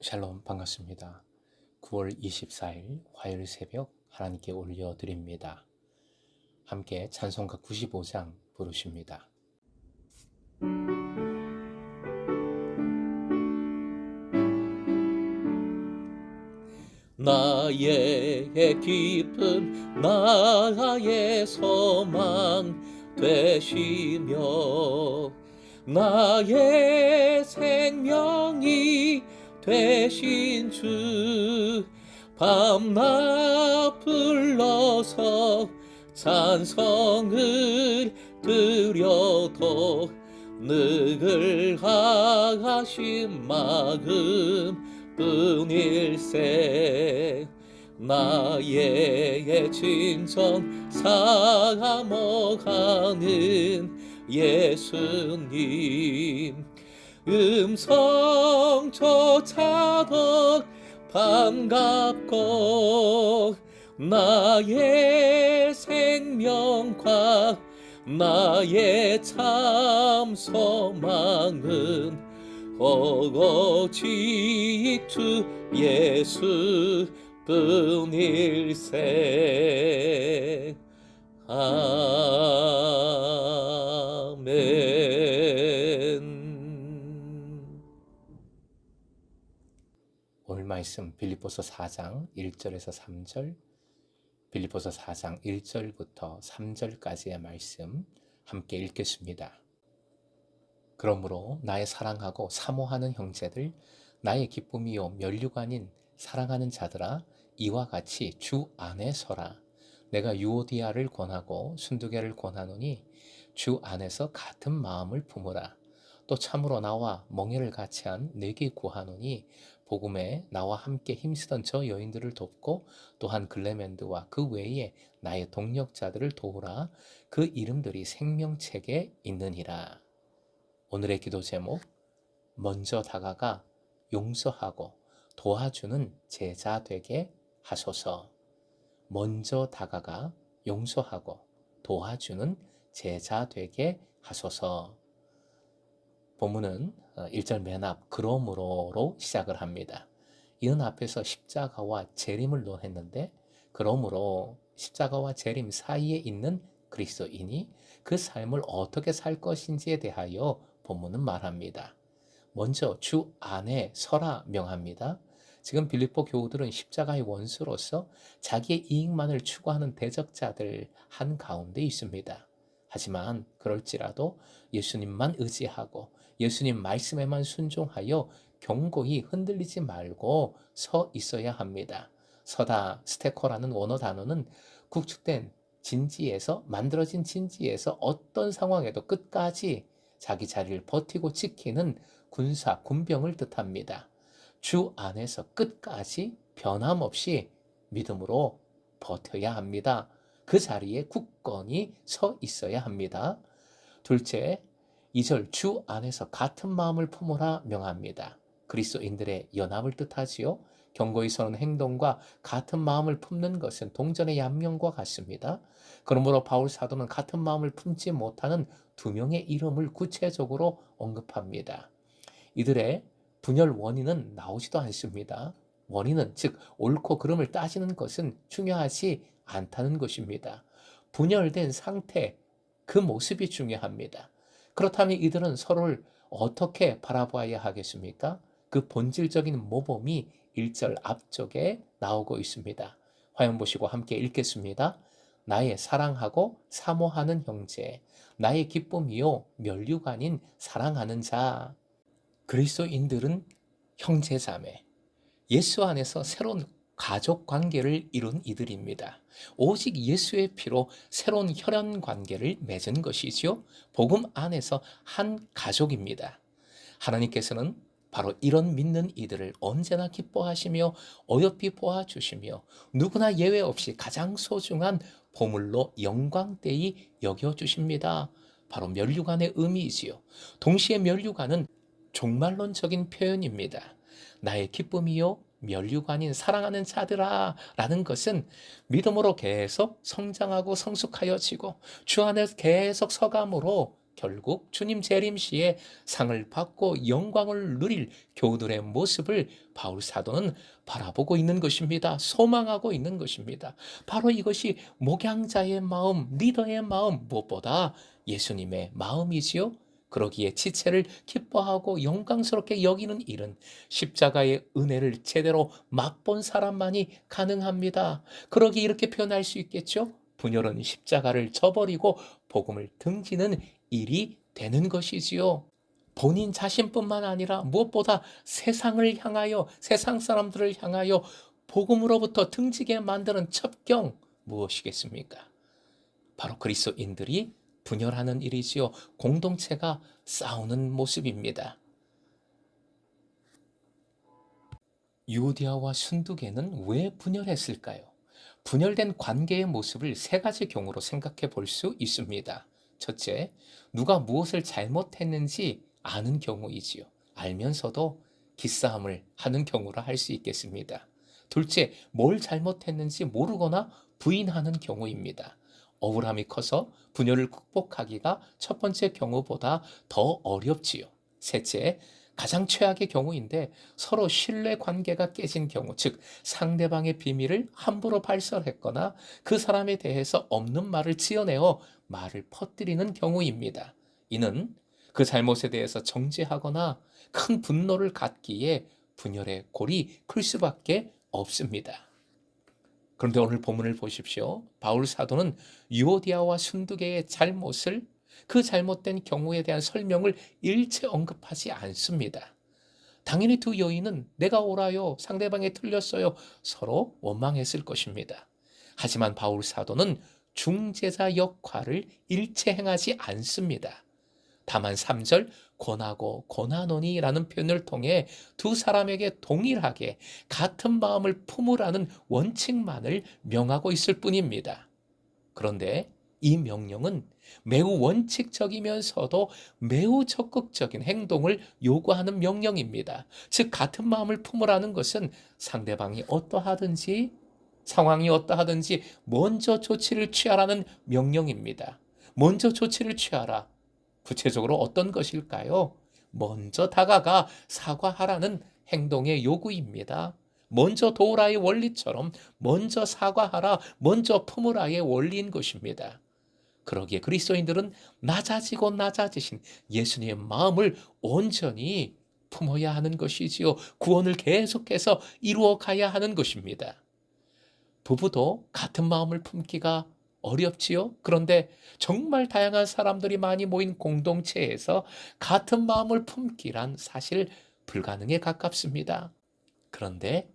샬롬 반갑습니다. 9월 24일 화요일 새벽 하나님께 올려드립니다. 함께 찬송가 95장 부르십니다. 나의 기쁨 나의 소망 되시며 나의 생명이 되신 주 밤낮 불러서 찬송을 드려도 늘 하신 마음 뿐일세. 나의 진정 사모하는 예수님 음성조차도 반갑고 나의 생명과 나의 참 소망은 오직 주 예수 뿐일세. 아멘. 오늘 말씀 빌립보서 4장 1절에서 3절, 빌립보서 4장 1절부터 3절까지의 말씀 함께 읽겠습니다. 그러므로 나의 사랑하고 사모하는 형제들, 나의 기쁨이요 면류관인 사랑하는 자들아, 이와 같이 주 안에 서라. 내가 유오디아를 권하고 순두개를 권하노니 주 안에서 같은 마음을 품으라. 또 참으로 나와 멍에를 같이 한 내게 구하노니 복음에 나와 함께 힘쓰던 저 여인들을 돕고 또한 글레멘드와 그 외에 나의 동력자들을 도우라. 그 이름들이 생명책에 있느니라. 오늘의 기도 제목, 먼저 다가가 용서하고 도와주는 제자 되게 하소서. 먼저 다가가 용서하고 도와주는 제자 되게 하소서. 본문은 1절 맨 앞 그러므로로 시작을 합니다. 이는 앞에서 십자가와 재림을 논했는데, 그러므로 십자가와 재림 사이에 있는 그리스도인이 그 삶을 어떻게 살 것인지에 대하여 본문은 말합니다. 먼저 주 안에 서라 명합니다. 지금 빌립보 교우들은 십자가의 원수로서 자기의 이익만을 추구하는 대적자들 한가운데 있습니다. 하지만 그럴지라도 예수님만 의지하고 예수님 말씀에만 순종하여 견고히 흔들리지 말고 서 있어야 합니다. 서다 스테커라는 원어 단어는 구축된 진지에서, 만들어진 진지에서 어떤 상황에도 끝까지 자기 자리를 버티고 지키는 군병을 뜻합니다. 주 안에서 끝까지 변함없이 믿음으로 버텨야 합니다. 그 자리에 굳건히 서 있어야 합니다. 둘째, 2절 주 안에서 같은 마음을 품으라 명합니다. 그리스도인들의 연합을 뜻하지요. 견고히 서는 행동과 같은 마음을 품는 것은 동전의 양면과 같습니다. 그러므로 바울 사도는 같은 마음을 품지 못하는 두 명의 이름을 구체적으로 언급합니다. 이들의 분열 원인은 나오지도 않습니다. 원인은, 즉 옳고 그름을 따지는 것은 중요하지 않다는 것입니다. 분열된 상태, 그 모습이 중요합니다. 그렇다면 이들은 서로를 어떻게 바라보아야 하겠습니까? 그 본질적인 모범이 1절 앞쪽에 나오고 있습니다. 화면 보시고 함께 읽겠습니다. 나의 사랑하고 사모하는 형제, 나의 기쁨이요 면류관인 사랑하는 자. 그리스도인들은 형제자매, 예수 안에서 새로운 가족 관계를 이룬 이들입니다. 오직 예수의 피로 새로운 혈연 관계를 맺은 것이지요. 복음 안에서 한 가족입니다. 하나님께서는 바로 이런 믿는 이들을 언제나 기뻐하시며 어여삐 보아주시며 누구나 예외 없이 가장 소중한 보물로 영광되이 여겨주십니다. 바로 면류관의 의미이지요. 동시에 면류관은 종말론적인 표현입니다. 나의 기쁨이요 면류관인 사랑하는 자들아 라는 것은 믿음으로 계속 성장하고 성숙하여지고 주 안에 계속 서감으로 결국 주님 재림 시에 상을 받고 영광을 누릴 교우들의 모습을 바울 사도는 바라보고 있는 것입니다. 소망하고 있는 것입니다. 바로 이것이 목양자의 마음, 리더의 마음, 무엇보다 예수님의 마음이지요. 그러기에 지체를 기뻐하고 영광스럽게 여기는 일은 십자가의 은혜를 제대로 맛본 사람만이 가능합니다. 그러기 이렇게 표현할 수 있겠죠. 분열은 십자가를 저버리고 복음을 등지는 일이 되는 것이지요. 본인 자신뿐만 아니라 무엇보다 세상을 향하여, 세상 사람들을 향하여 복음으로부터 등지게 만드는 첩경 무엇이겠습니까? 바로 그리스도인들이 분열하는 일이지요. 공동체가 싸우는 모습입니다. 유오디아와 순두계는 왜 분열했을까요? 분열된 관계의 모습을 세 가지 경우로 생각해 볼 수 있습니다. 첫째, 누가 무엇을 잘못했는지 아는 경우이지요. 알면서도 기싸움을 하는 경우라 할 수 있겠습니다. 둘째, 뭘 잘못했는지 모르거나 부인하는 경우입니다. 억울함이 커서 분열을 극복하기가 첫 번째 경우보다 더 어렵지요. 셋째, 가장 최악의 경우인데 서로 신뢰 관계가 깨진 경우, 즉 상대방의 비밀을 함부로 발설했거나 그 사람에 대해서 없는 말을 지어내어 말을 퍼뜨리는 경우입니다. 이는 그 잘못에 대해서 정죄하거나 큰 분노를 갖기에 분열의 골이 클 수밖에 없습니다. 그런데 오늘 본문을 보십시오. 바울 사도는 유오디아와 순두계의 잘못을, 그 잘못된 경우에 대한 설명을 일체 언급하지 않습니다. 당연히 두 여인은 내가 옳아요, 상대방이 틀렸어요, 서로 원망했을 것입니다. 하지만 바울 사도는 중재자 역할을 일체 행하지 않습니다. 다만 3절 권하고 권하노니라는 표현을 통해 두 사람에게 동일하게 같은 마음을 품으라는 원칙만을 명하고 있을 뿐입니다. 그런데 이 명령은 매우 원칙적이면서도 매우 적극적인 행동을 요구하는 명령입니다. 즉 같은 마음을 품으라는 것은 상대방이 어떠하든지, 상황이 어떠하든지 먼저 조치를 취하라는 명령입니다. 먼저 조치를 취하라. 구체적으로 어떤 것일까요? 먼저 다가가 사과하라는 행동의 요구입니다. 먼저 도우라의 원리처럼 먼저 사과하라, 먼저 품으라의 원리인 것입니다. 그러기에 그리스도인들은 낮아지고 낮아지신 예수님의 마음을 온전히 품어야 하는 것이지요. 구원을 계속해서 이루어 가야 하는 것입니다. 부부도 같은 마음을 품기가 어렵지요. 그런데 정말 다양한 사람들이 많이 모인 공동체에서 같은 마음을 품기란 사실 불가능에 가깝습니다. 그런데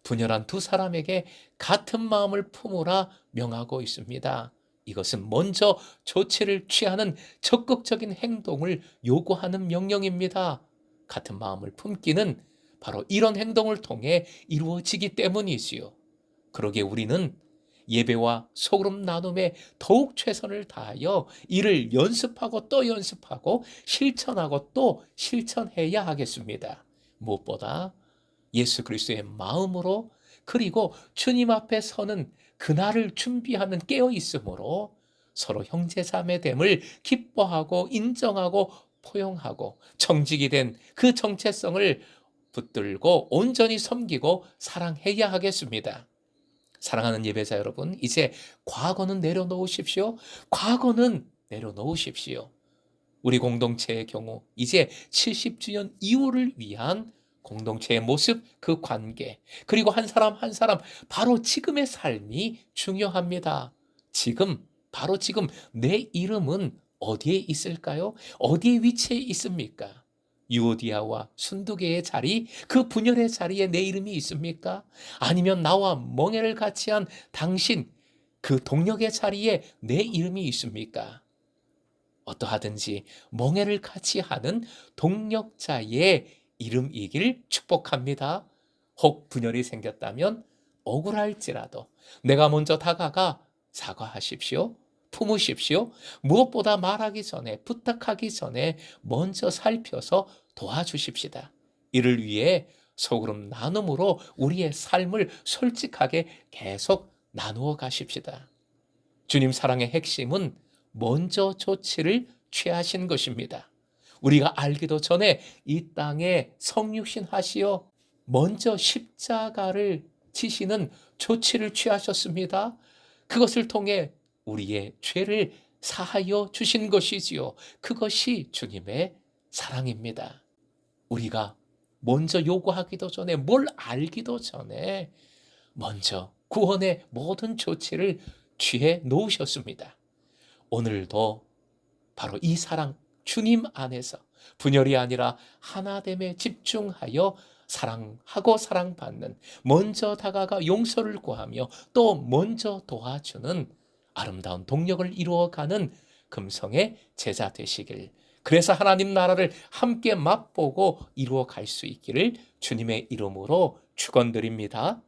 분열한 두 사람에게 같은 마음을 품으라 명하고 있습니다. 이것은 먼저 조치를 취하는 적극적인 행동을 요구하는 명령입니다. 같은 마음을 품기는 바로 이런 행동을 통해 이루어지기 때문이지요. 그러기에 우리는 예배와 소그룹 나눔에 더욱 최선을 다하여 이를 연습하고 또 연습하고 실천하고 또 실천해야 하겠습니다. 무엇보다 예수 그리스도의 마음으로, 그리고 주님 앞에 서는 그날을 준비하는 깨어 있음으로 서로 형제자매됨을 기뻐하고 인정하고 포용하고 정직이 된 그 정체성을 붙들고 온전히 섬기고 사랑해야 하겠습니다. 사랑하는 예배자 여러분, 이제 과거는 내려놓으십시오. 과거는 내려놓으십시오. 우리 공동체의 경우 이제 70주년 이후를 위한 공동체의 모습, 그 관계, 그리고 한 사람 한 사람 바로 지금의 삶이 중요합니다. 지금, 바로 지금 내 이름은 어디에 있을까요? 어디에 위치해 있습니까? 유오디아와 순두계의 자리, 그 분열의 자리에 내 이름이 있습니까? 아니면 나와 멍에를 같이 한 당신, 그 동력의 자리에 내 이름이 있습니까? 어떠하든지 멍에를 같이 하는 동력자의 이름이길 축복합니다. 혹 분열이 생겼다면 억울할지라도 내가 먼저 다가가 사과하십시오. 품으십시오. 무엇보다 말하기 전에, 부탁하기 전에 먼저 살펴서 도와주십시다. 이를 위해 소그룹 나눔으로 우리의 삶을 솔직하게 계속 나누어 가십시다. 주님 사랑의 핵심은 먼저 조치를 취하신 것입니다. 우리가 알기도 전에 이 땅에 성육신 하시어 먼저 십자가를 지시는 조치를 취하셨습니다. 그것을 통해 우리의 죄를 사하여 주신 것이지요. 그것이 주님의 사랑입니다. 우리가 먼저 요구하기도 전에, 뭘 알기도 전에 먼저 구원의 모든 조치를 취해 놓으셨습니다. 오늘도 바로 이 사랑, 주님 안에서 분열이 아니라 하나됨에 집중하여 사랑하고 사랑받는, 먼저 다가가 용서를 구하며 또 먼저 도와주는 아름다운 동력을 이루어가는 금성의 제자 되시길, 그래서 하나님 나라를 함께 맛보고 이루어갈 수 있기를 주님의 이름으로 축원드립니다.